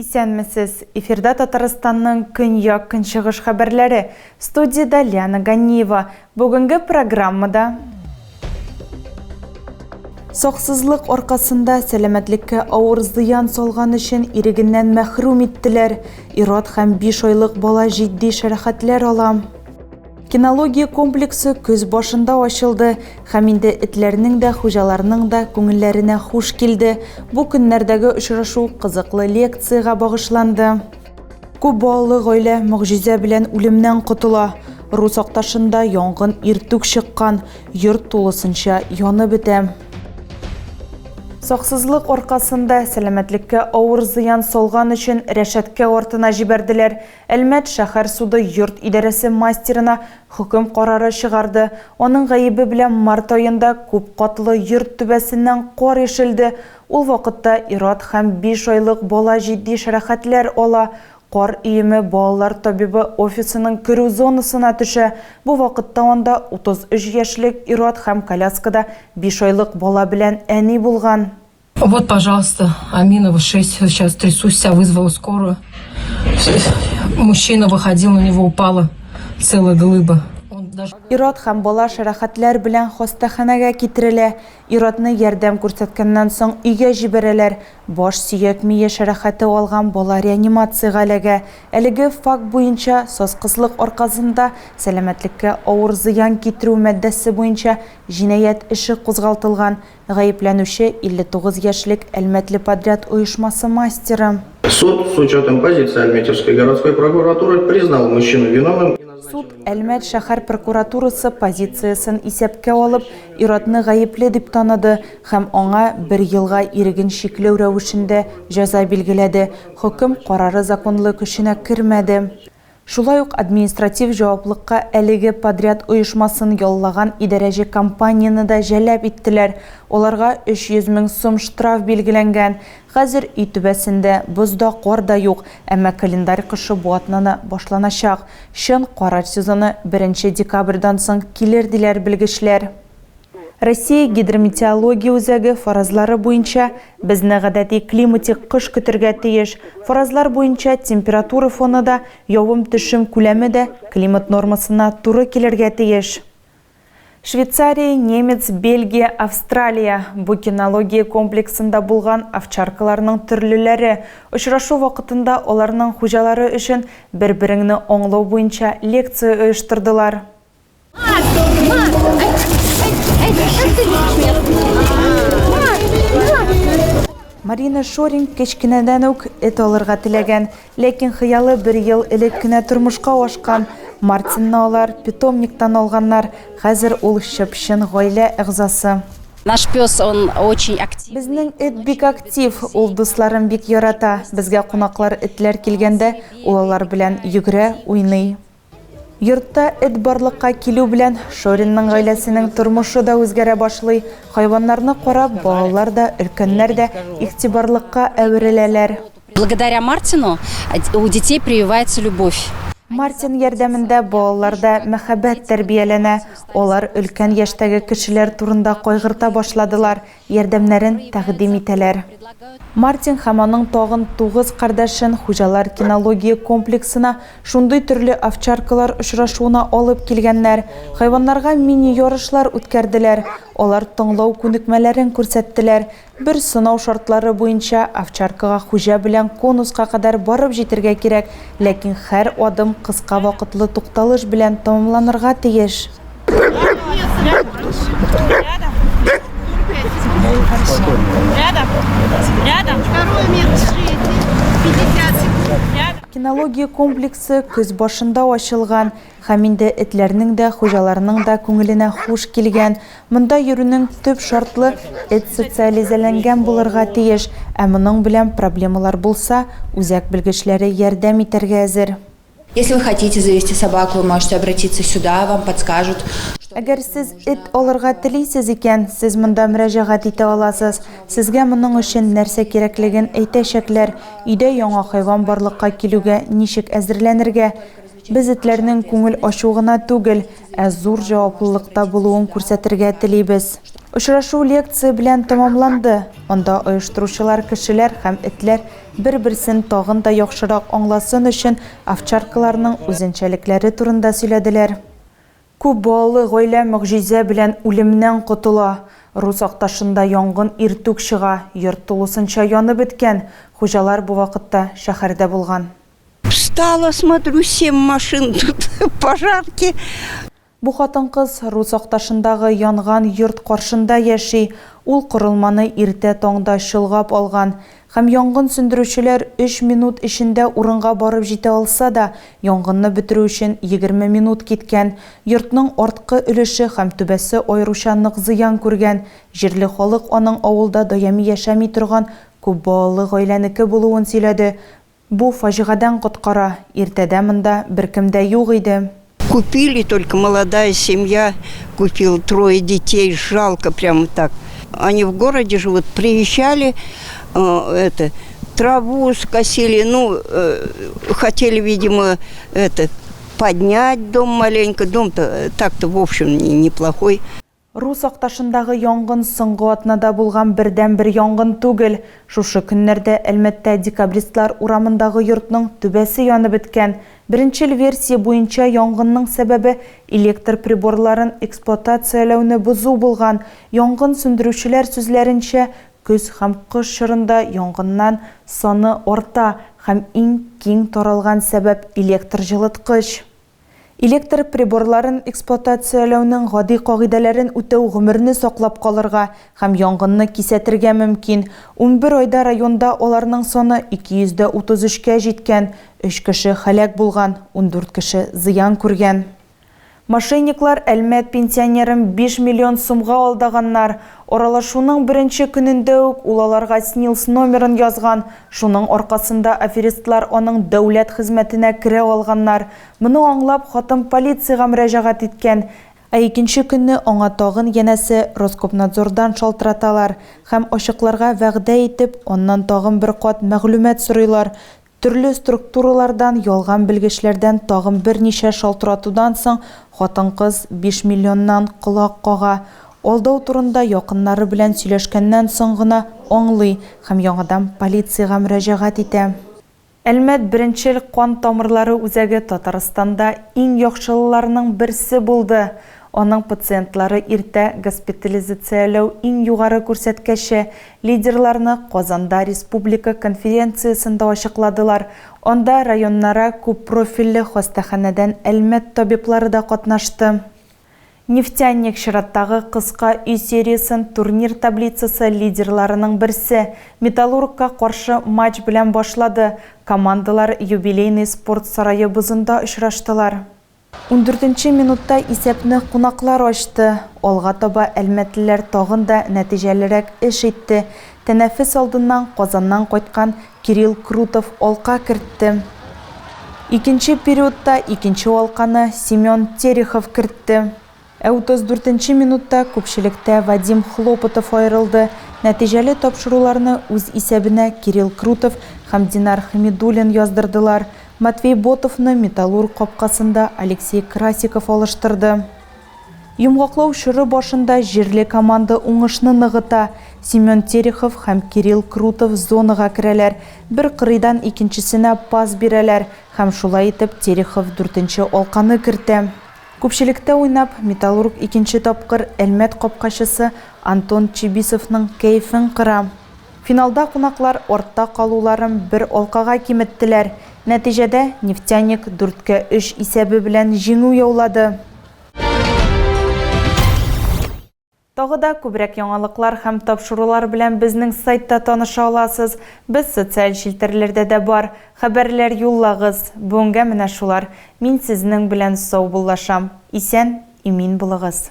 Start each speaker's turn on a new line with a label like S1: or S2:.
S1: Исәнмесез, эфирда Татарстанның көньяк көнчыгыш хәбәрләре. Студияда Ляна Ганиева. Бүгенге программада соқсызлык аркасында сәламәтлеккә авыр зыян салган өчен ирегеннән мәхрүм иттеләр. Ират һәм 5 айлык бала җитди шәрәхәтләр ала. Кинология комплексы көз башында ачылды, һәм инде этләрнең дә, хуҗаларның да күңелләренә хуш килде. Бу көннәрдәге очрашу кызыклы лекцияга багышланды. Күп балалы гаилә мөгъҗиза белән үлемнән котыла. Рус акташында янгын иртүк чыккан, йорт тулысынча янып бетә. Соқсызлык аркасында сәламәтлеккә авыр зыян салган өчен рәшәткә артына җибәрделәр. Әлмәт шәһәр суды йорт идарәсе мастерына хөкем карары чыгарды. Аның гаебе белән март аенда күп катлы йорт түбәсеннән кар ишелде. Ул вакытта Ират һәм 5 айлык бала җитди шәрәхәтләр ала. Кар иеме балалар табибы офисының керү зонасына төшә. Бу вакытта анда 33 яшьлек Ират һәм коляскада 5 айлык бала белән әни булган.
S2: Вот, пожалуйста, Аминова 6, сейчас трясусь, вызвала скорую. Мужчина выходил, на него упала целая глыба.
S1: Ират һәм бала шәрәхәтләр белән хастаханәгә китерелә. Иратны ярдәм күрсәткәннән соң өйгә җибәрәләр. Баш сөяк мие шәрәхәте алган бала реанимациягә эләгә. Әлеге факт буенча соскызлык аркасында сәламәтлеккә авыр зыян китерү маддәсе буенча җинаять эше кузгатылган. Гаепләнүче 59 яшьлек Әлмәтле подряд оешмасы мастеры.
S3: Суд с учетом позиции Альметьевской городской прокуратуры признал мужчину виновным.
S1: Суд Әлмәт шәһәр прокуратурасы позициясын исәпкә алып, Иратны гаепле дип таныды һәм аңа 1 елга иреген шикләү рәвешендә җәза билгеләде. Хөкем карары законлы көченә кермәде. Шулай ук административ җаваплылыкка әлеге подряд оешмасын яллаган идарәче компанияны да җәлеп иттеләр. Оларга 300 000 сум штраф билгеләнгән. Хәзер үй түбәсендә бозда кар да юк, әмма календарь кышы бу атнаны башланачак. Чын карар сезоны 1 декабрьдан соң килер диләр белгечләр. Россия гидрометеорология үзәге фаразлары буенча безне гадәти климатик кыш көтәргә тиеш. Фаразлар буенча температура фоны да, явым-төшем күләме дә климат нормасына туры килергә тиеш. Швейцария, Немец, Бельгия, Австралия бу кинология комплексында булган овчаркаларның төрлеләре. Очрашу вакытында аларның хуҗалары өчен бер-береңне аңлау буенча лекция оештырдылар. Марина Шорин кечкенәдән үк эт алырга теләгән, ләкин хыялы 1 ел элек кенә тормышка ашкан. Мартинны алар питомниктан алганнар, хәзер ул чыпчын гаилә әгъзасы.
S4: Наш пес, он очень актив.
S1: Безнең эт бик актив, ул дусларын бик ярата. Безгә кунаклар этләр килгәндә, ул алар белән йөгерә, уйный. Йортта эт барлыкка килү белән Шоринның гаиләсенең тормышы да үзгәрә башлый. Хайваннарны карап, балалар да, өлкәннәр дә игътибарлыкка әвереләләр.
S4: Благодаря Мартину у детей прививается любовь.
S1: Мартин ярдәмендә балаларда мәхәббәт тәрбияләнә. Олар өлкән яшьтәге кешеләр турында кайгырта башладылар, ярдәмнәрен тәкъдим итәләр. Мартин һәм аның тагын 9 кардәшен хуҗалар кинология комплексына шундый төрле овчаркалар очрашуына алып килгәннәр. Хайваннарга мини ярышлар үткәрделәр. Алар тыңлау күнекмәләрен күрсәттеләр. Бер сынау шартлары буенча овчаркага хуҗа белән конуска кадәр барып җитәргә кирәк, ләкин һәр адым кыска вакытлы тукталыш белән тамамланырга тиеш. Кинология комплексы көз башында ачылган, һәм инде этләрнең дә, хуҗаларның да күңеленә хуш килгән. Монда йөрүнең төп шартлы эт социализаланган булырга тиеш, ә моның белән проблемалар булса, үзәк белгечләре ярдәм итәргә әзер.
S5: Если вы хотите завести собаку, вы можете обратиться сюда, вам подскажут.
S1: Әгәр сез эт алырга телисез икән, сез монда мөрәҗәгать итә аласыз. Сезгә моның өчен нәрсә кирәклеген әйтәчәкләр. Өйдә яңа хайван барлыкка килүгә ничек әзерләнергә? Без этләрнең күңел ачу гына түгел, ә зур җаваплылыкта булуын күрсәтергә телибез. Очрашу лекция белән тамамланды. Онда оештыручылар кешеләр һәм этләр бер-берсен тагын да яхшырак аңласын өчен овчаркаларның үзенчәлекләре турында сөйләделәр. Күп балалы гаилә мөгъҗизә белән үлемнән котыла. Рус Акташында янгын иртүк чыга, йорт тулысынча янып беткән. Хуҗалар бу вакытта шәһәрдә булган.
S6: Встала, смотрю, 7 машин тут, пожарки.
S1: Бу хатын-кыз Рус Акташындагы янган йорт каршында яши. Ул корылманы иртә таңда чолгап алган. Һәм янгын сөндерүчеләр 3 минут эчендә урынга барып җитә алса да, янгынны бетерү өчен 20 минут киткән. Йортның арткы өлеше һәм түбәсе аеруча нык зыян күргән. Җирле халык аның авылда даими яшәми торган күп балалы гаиләнеке булуын сөйләде. Бу фаҗигадан коткара. Иртәдә монда беркем дә юк иде.
S6: Купили, только молодая семья купила 3 детей, жалко прямо так. Они в городе живут, приезжали, траву скосили, хотели, видимо, поднять дом маленько, дом-то так-то, в общем, неплохой.
S1: Рус Акташындагы янгын соңгы атнада булган бердән-бер янгын түгел. Шушы көннәрдә Әлмәттә декабристлар урамындагы йортның түбәсе янып беткән. Беренчел версия буенча янгынның сәбәбе электр приборларын эксплуатацияләүне бозу булган. Янгын сөндерүчеләр сүзләренчә, көз һәм кыш чорында янгыннан саны арта һәм иң киң таралган сәбәп электр җылыткыч. Электр приборларын эксплуатацияләүнең гади кагыйдәләрен үтәү гомерне саклап калырга һәм янгынны кисәтергә мөмкин. 11 айда районда аларның саны 233-кә җиткән. 3 кеше һәлак булган, 14 кеше зыян күргән. Мошенниклар Әлмәт пенсионерын 5 миллион сумга алдаганнар. Аралашуның беренче көнендә үк ул аларга СНИЛС номерын язган. Шуның аркасында аферистлар аның дәүләт хезмәтенә керә алганнар. Моны аңлап хатын полициягә мөрәҗәгать иткән. Икенче көнне аңа тагын янәсе Роскомнадзордан шалтыраталар һәм ачыкларга вәгъдә итеп, аннан тагын бер кат мәгълүмат сорыйлар. Төрле структуралардан, ялган белгечләрдән тагын берничә шалтыратудан соң хатын-кыз 5 миллионнан колак кага. Алдау турында якыннары белән сөйләшкәннән соң гына аңлый һәм яңадан полициягә мөрәҗәгать итә. Әлмәт беренчел кан тамырлары үзәге Татарстанда иң яхшыларның берсе булды. Аның пациентлары иртә госпитализацияләү иң югары күрсәткече. Лидерларны Казанда республика конференциясында ачыкладылар. Анда районнара күп профильле хастаханәдән Әлмәт табиблары да катнашты. Нефтяник чираттагы кыска үй сериясын турнир таблицасы лидерларының берсе. Металлургка каршы матч белән башлады. Командалар юбилейный спорт сарайы бузында очраштылар. 14-нче минутта исәпне кунаклар ачты. Алга таба әлмәтлеләр тагын да нәтиҗәлерәк эш итте. Тәнәфес алдыннан Казаннан кайткан Кирилл Крутов алка кертте. Икенче периодта икенче алканы Семен Терехов кертте. 34-нче минутта күпчелектә Вадим Хлопотов аерылды. Нәтиҗәле тапшыруларны үз исәбенә Кирилл Крутов һәм Динар Хәмидуллин яздырдылар. Матвей Ботовны Металлург капкасында Алексей Красиков алыштырды. Йомгаклау чоры башында җирле команда уңышны ныгыта. Семен Терехов һәм Кирилл Крутов зонага керәләр. Бер кырыйдан икенчесенә пас бирәләр һәм шулай итеп Терехов 4-нче алканы кертә. Күпчелектә уйнап, Металлург икенче тапкыр Әлмәт капкачысы Антон Чибисовның кәефен кыра. Финалда кунаклар артта калуларын бер алкага киметтеләр. Нәтиҗәдә Нефтяник 4-3 исәбе белән җиңү яулады. Тагы да күбрәк яңалыклар һәм тапшырулар белән безнең сайтта таныша аласыз. Без социаль челтәрләрдә дә бар. Хәбәрләр юллагыз. Бүгенгә менә шулар. Мин сезнең белән сау буллашам. Исән, имин булыгыз.